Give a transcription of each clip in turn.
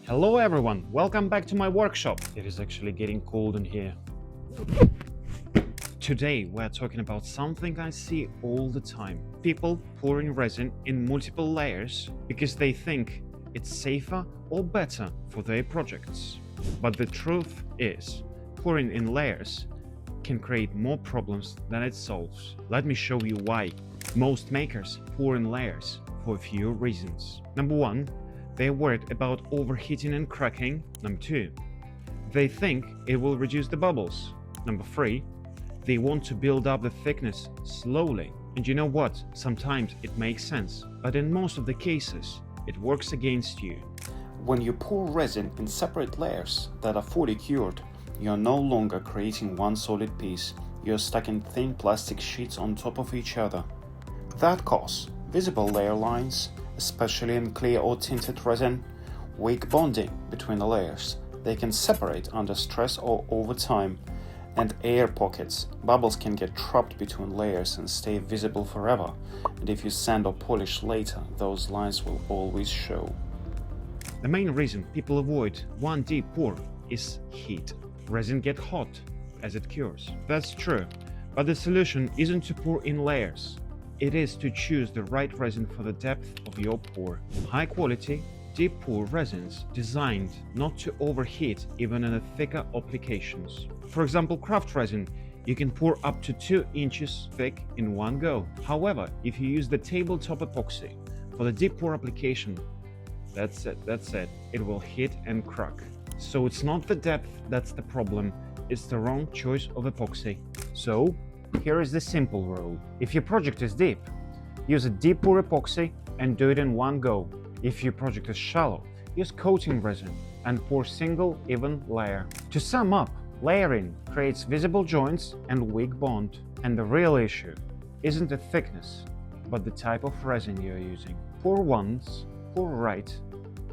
Hello everyone, welcome back to my workshop. It is actually getting cold in here. Today we're talking about something I see all the time. People pouring resin in multiple layers because they think it's safer or better for their projects. But the truth is, pouring in layers can create more problems than it solves. Let me show you why. Most makers pour in layers for a few reasons. Number one, they're worried about overheating and cracking. Number two, they think it will reduce the bubbles. Number three, they want to build up the thickness slowly. And you know what? Sometimes it makes sense, but in most of the cases, it works against you. When you pour resin in separate layers that are fully cured, you're no longer creating one solid piece. You're stacking thin plastic sheets on top of each other. That causes visible layer lines, especially in clear or tinted resin, weak bonding between the layers. They can separate under stress or over time, and air pockets. Bubbles can get trapped between layers and stay visible forever, and if you sand or polish later, those lines will always show. The main reason people avoid one deep pour is heat. Resin gets hot as it cures. That's true, but the solution isn't to pour in layers. It is to choose the right resin for the depth of your pour. High quality, deep pour resins designed not to overheat even in the thicker applications. For example, craft resin, you can pour up to 2 inches thick in one go. However, if you use the tabletop epoxy for the deep pour application, that's it. It will hit and crack. So it's not the depth that's the problem, it's the wrong choice of epoxy. So here is the simple rule. If your project is deep, use a deep pour epoxy and do it in one go. If your project is shallow, use coating resin and pour single even layer. To sum up, layering creates visible joints and weak bond. And the real issue isn't the thickness, but the type of resin you're using. Pour once, pour right,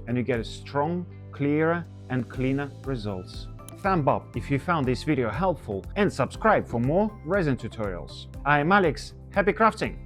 and you get a strong, clearer and cleaner results. Thumb up if you found this video helpful and subscribe for more resin tutorials. I'm Alex, happy crafting!